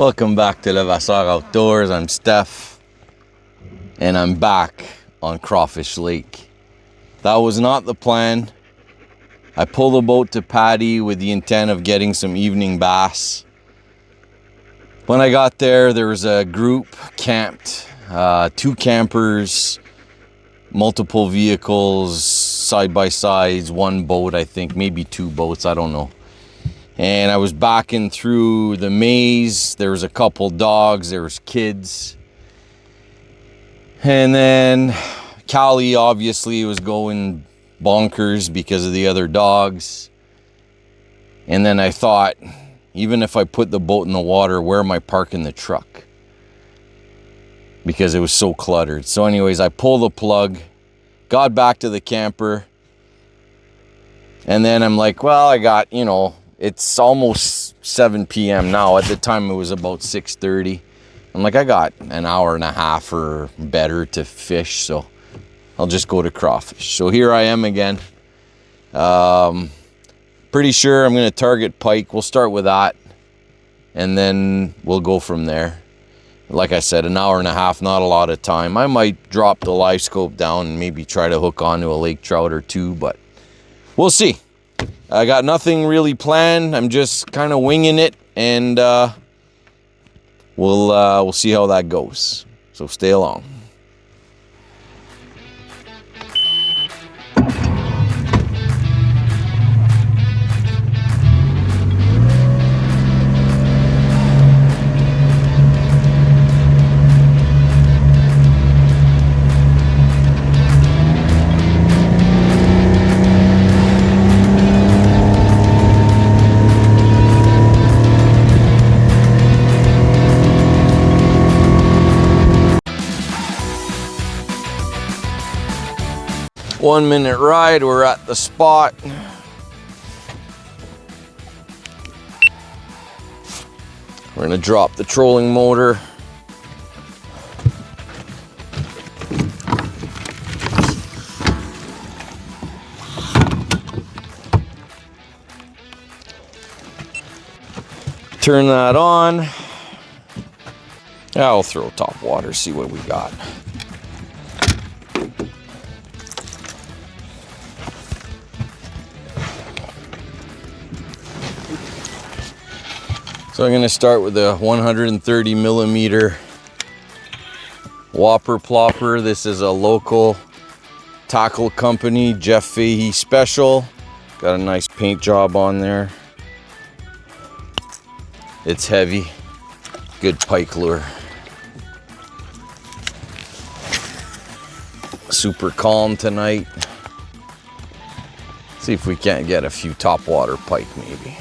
Welcome back to Levasseur Outdoors. I'm Steph, and I'm back on Crawfish Lake. That was not the plan. I pulled the boat to Paddy with the intent of getting some evening bass. When I got there, there was a group camped, 2 campers, multiple vehicles, side-by-sides, 1 boat, I think, maybe 2 boats, I don't know. And I was backing through the maze. There was a couple dogs, there was kids. And then Callie obviously was going bonkers because of the other dogs. And then I thought, even if I put the boat in the water, where am I parking the truck? Because it was so cluttered. So anyways, I pulled the plug, got back to the camper. And then I'm like, well, I got, you know, it's almost 7 p.m. now. At the time, it was about 6:30. I'm like, I got an hour and a half or better to fish, so I'll just go to crawfish. So here I am again. Pretty sure I'm going to target pike. We'll start with that, and then we'll go from there. Like I said, an hour and a half, not a lot of time. I might drop the Livescope down and maybe try to hook onto a lake trout or 2, but we'll see. I got nothing really planned. I'm just kind of winging it, and we'll see how that goes. So stay along. One-minute ride, we're at the spot. We're gonna drop the trolling motor. Turn that on. I'll throw top water, see what we got. So I'm going to start with a 130 millimeter Whopper Plopper. This is a local tackle company, Jeff Fahey special. Got a nice paint job on there. It's heavy, good pike lure. Super calm tonight. See if we can't get a few topwater pike maybe.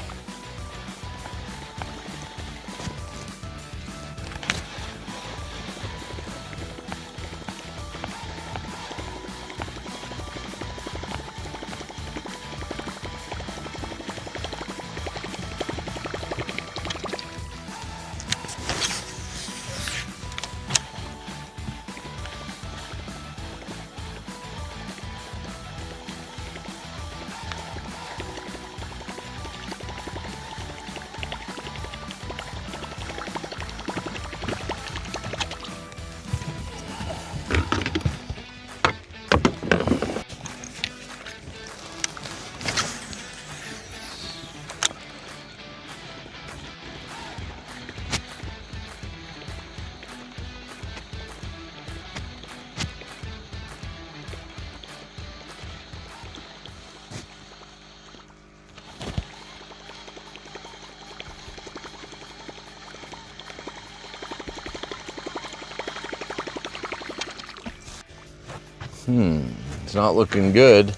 It's not looking good.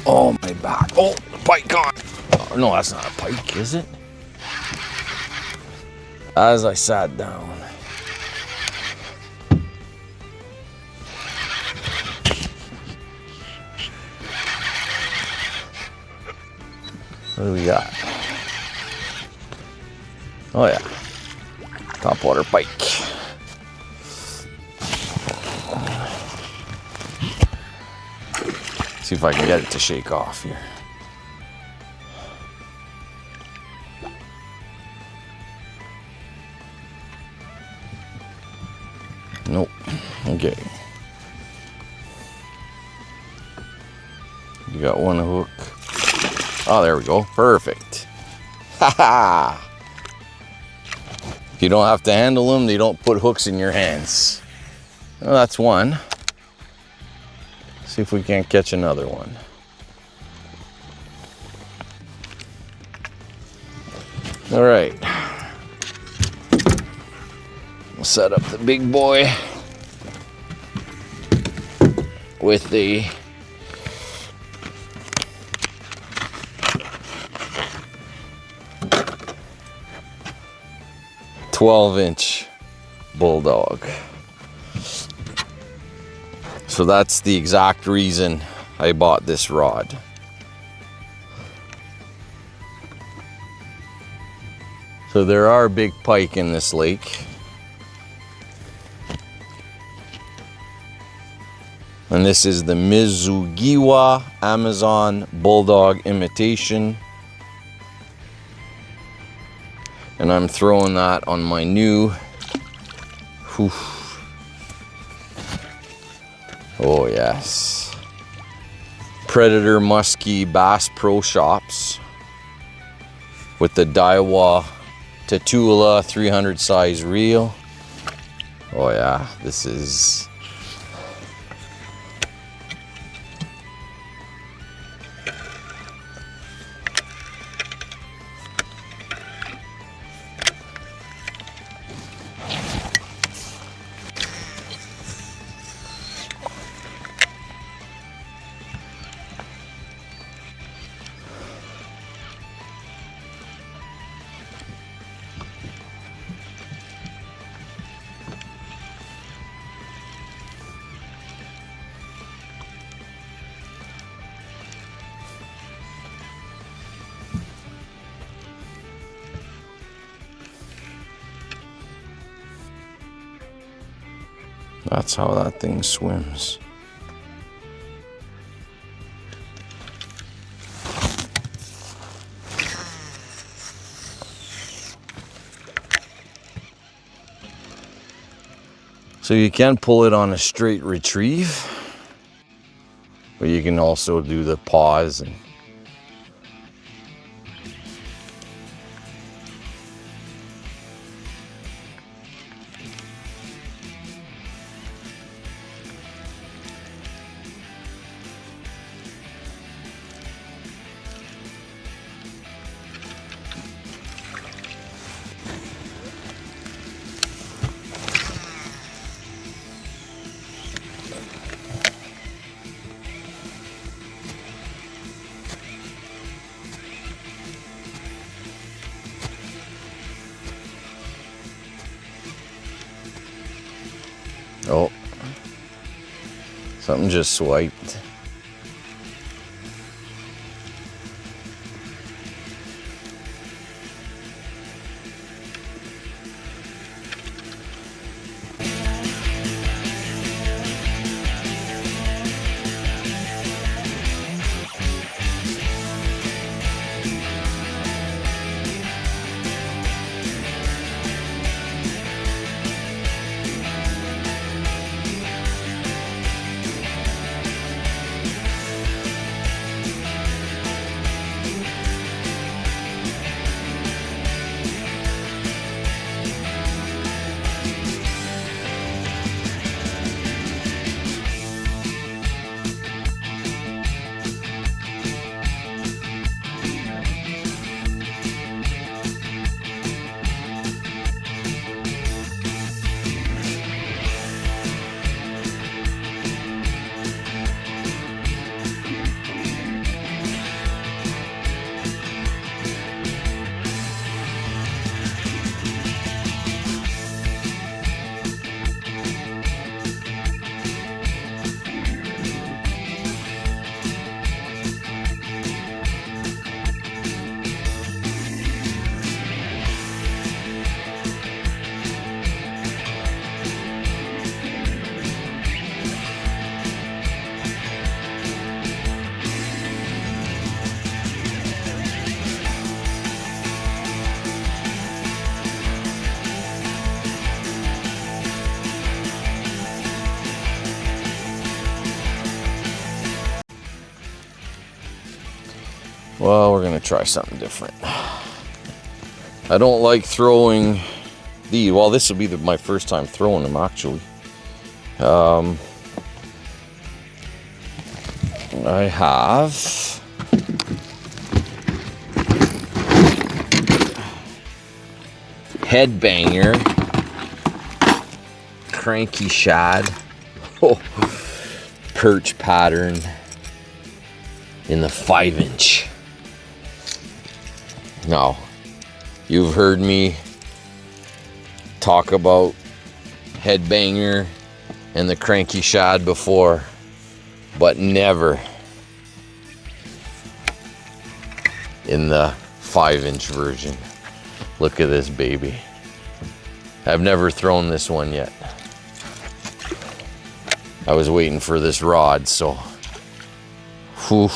Oh, my back. Oh, the pike gone. Oh, no, that's not a pike, is it? As I sat down. What do we got? Oh yeah. Topwater pike. See if I can get it to shake off here. Nope. Okay. You got one hook. Oh, there we go. Perfect. Haha. If you don't have to handle them, they don't put hooks in your hands. Well, that's one. See if we can't catch another one. All right. We'll set up the big boy with the .12" Bulldawg. So that's the exact reason I bought this rod. So there are big pike in this lake. And this is the Mizugiwa Amazon Bulldawg imitation. And I'm throwing that on my new, oh yes, Predator Musky Bass Pro Shops with the Daiwa Tatula 300 size reel. Oh yeah, this is that's how that thing swims. So you can pull it on a straight retrieve, but you can also do the pause and oh, something just swiped. Well, we're gonna try something different. I don't like throwing the, well, this will be my first time throwing them actually. I have Headbanger, Cranky Shad, perch pattern in the 5-inch. Now, you've heard me talk about Headbanger and the Cranky Shad before, but never in the 5-inch version. Look at this baby. I've never thrown this one yet. I was waiting for this rod, so whew.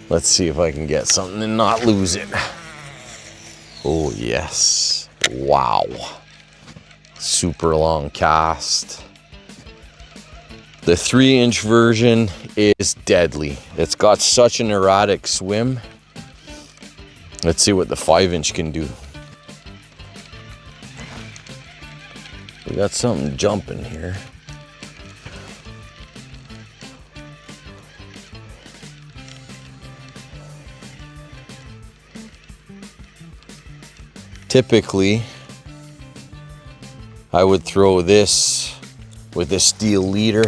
Let's see if I can get something and not lose it. Oh yes, wow. Super long cast. The 3-inch version is deadly. It's got such an erratic swim. Let's see what the 5-inch can do. We got something jumping here. Typically, I would throw this with a steel leader.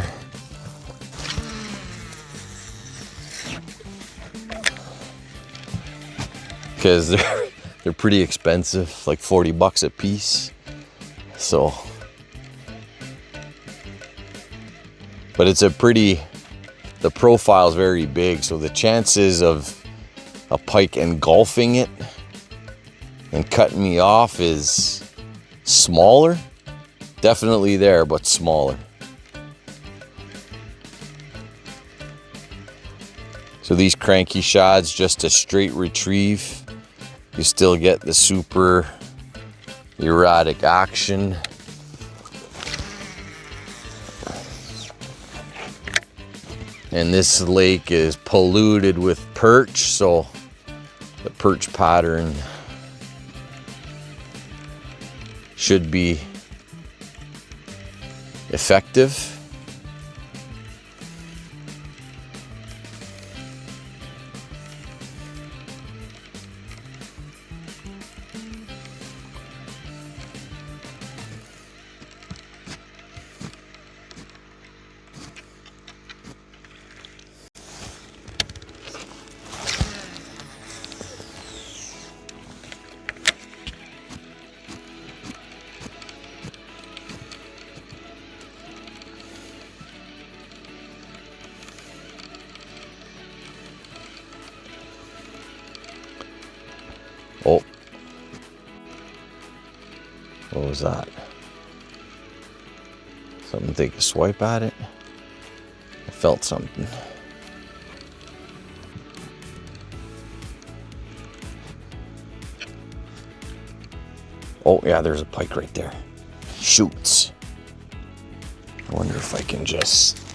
Because they're pretty expensive, like 40 bucks a piece. So, but it's a pretty, the profile is very big, so the chances of a pike engulfing it and cutting me off is smaller. Definitely there, but smaller. So these Cranky Shads, just a straight retrieve. You still get the super erratic action. And this lake is polluted with perch, so the perch pattern should be effective. Oh, what was that? Something take a swipe at it? I felt something. Oh yeah, there's a pike right there. Shoots. I wonder if I can just...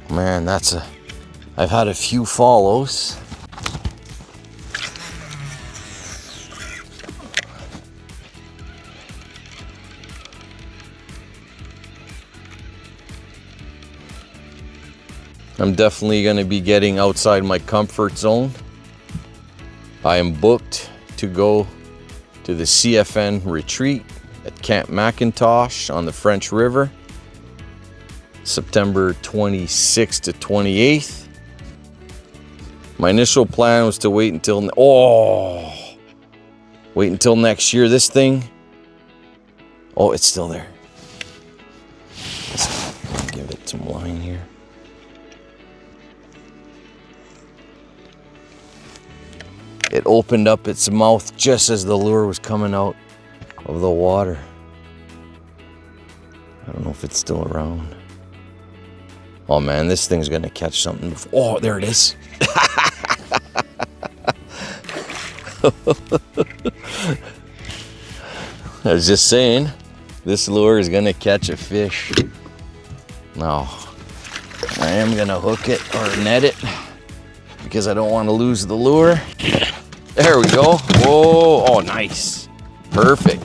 Man, that's a... I've had a few follows. I'm definitely going to be getting outside my comfort zone. I am booked to go to the CFN retreat at Camp MacIntosh on the French River, September 26th to 28th. My initial plan was to wait until next year. This thing, oh, it's still there. Let's give it some line here. It opened up its mouth just as the lure was coming out of the water. I don't know if it's still around. Oh man, this thing's gonna catch something before. Oh, there it is. I was just saying, this lure is gonna catch a fish. Now, I am gonna hook it or net it because I don't want to lose the lure. There we go. Whoa, oh nice. Perfect.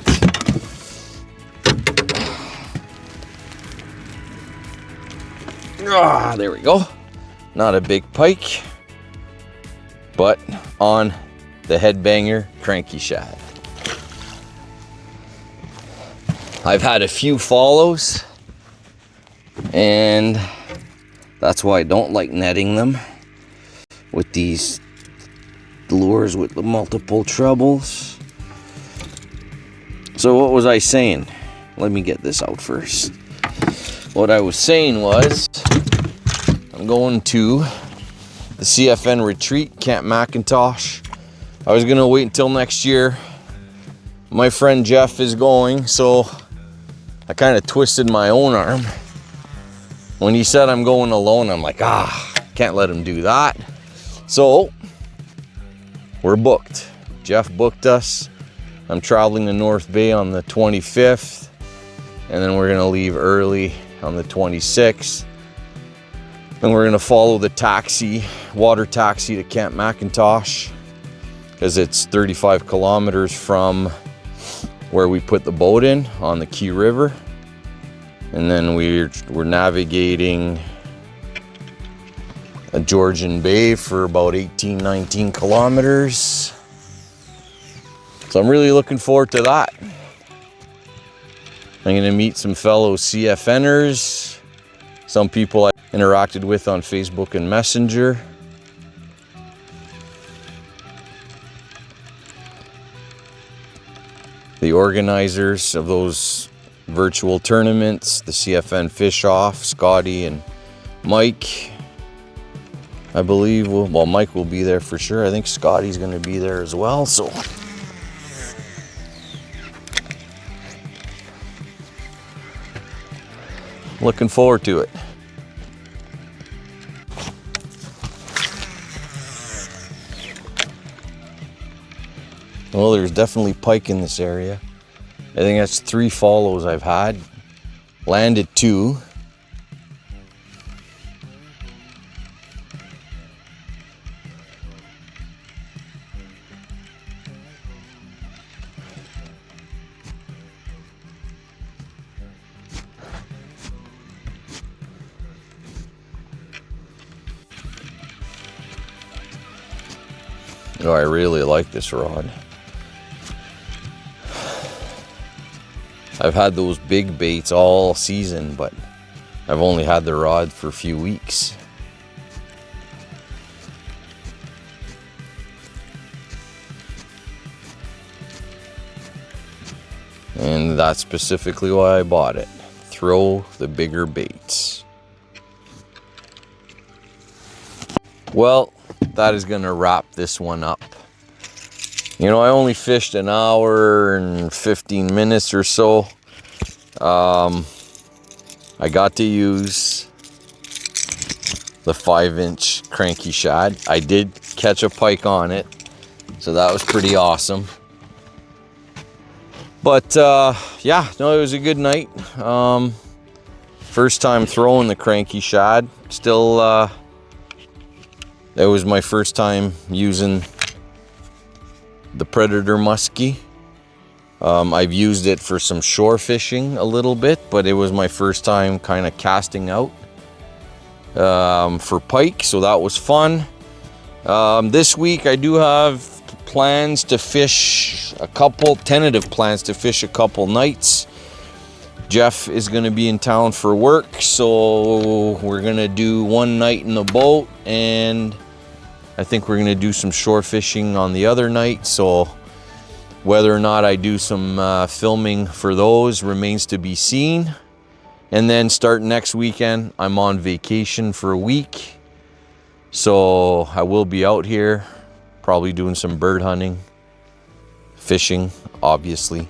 Ah, there we go. Not a big pike, but on the Headbanger Cranky Shad. I've had a few follows, and that's why I don't like netting them with these lures with the multiple trebles. So what was I saying? Let me get this out first. What I was saying was, I'm going to the CFN retreat, Camp MacIntosh. I was gonna wait until next year. My friend Jeff is going, so I kind of twisted my own arm. When he said I'm going alone, I'm like, can't let him do that. So, we're booked. Jeff booked us. I'm traveling to North Bay on the 25th, and then we're gonna leave early on the 26th. And we're gonna follow the taxi, water taxi to Camp MacIntosh, because it's 35 kilometers from where we put the boat in on the Key River. And then we're navigating a Georgian Bay for about 18, 19 kilometers. So I'm really looking forward to that. I'm gonna meet some fellow CFNers, some people I interacted with on Facebook and Messenger. The organizers of those virtual tournaments, the CFN Fish Off, Scotty and Mike. I believe, well, Mike will be there for sure. I think Scotty's gonna be there as well, so. Looking forward to it. Well, there's definitely pike in this area. I think that's 3 follows I've had. Landed 2. Oh, I really like this rod. I've had those big baits all season, but I've only had the rod for a few weeks. And that's specifically why I bought it. Throw the bigger baits. Well, that is gonna wrap this one up. You know, I only fished an hour and 15 minutes or so. I got to use the 5-inch Cranky Shad. I did catch a pike on it, so that was pretty awesome. But yeah, no, it was a good night. First time throwing the Cranky Shad. Still, that was my first time using the Predator Musky. I've used it for some shore fishing a little bit, but it was my first time kind of casting out for pike, so that was fun. This week I do have plans to fish tentative plans to fish a couple nights. Jeff is going to be in town for work, so we're going to do one night in the boat, and I think we're going to do some shore fishing on the other night. So whether or not I do some filming for those remains to be seen. And then starting next weekend, I'm on vacation for a week, so I will be out here probably doing some bird hunting, fishing obviously,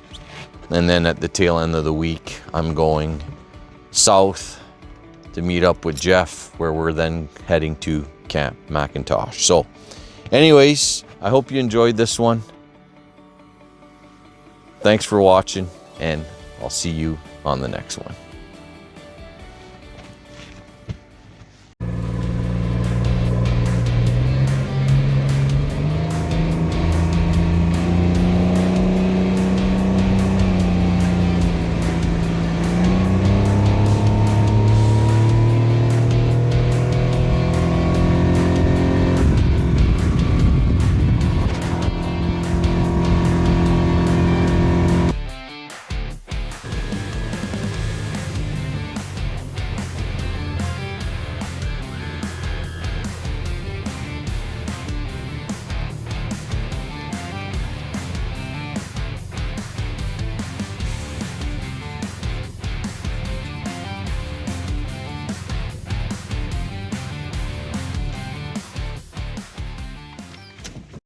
and then at the tail end of the week I'm going south to meet up with Jeff, where we're then heading to Camp MacIntosh. So anyways, I hope you enjoyed this one. Thanks for watching, and I'll see you on the next one.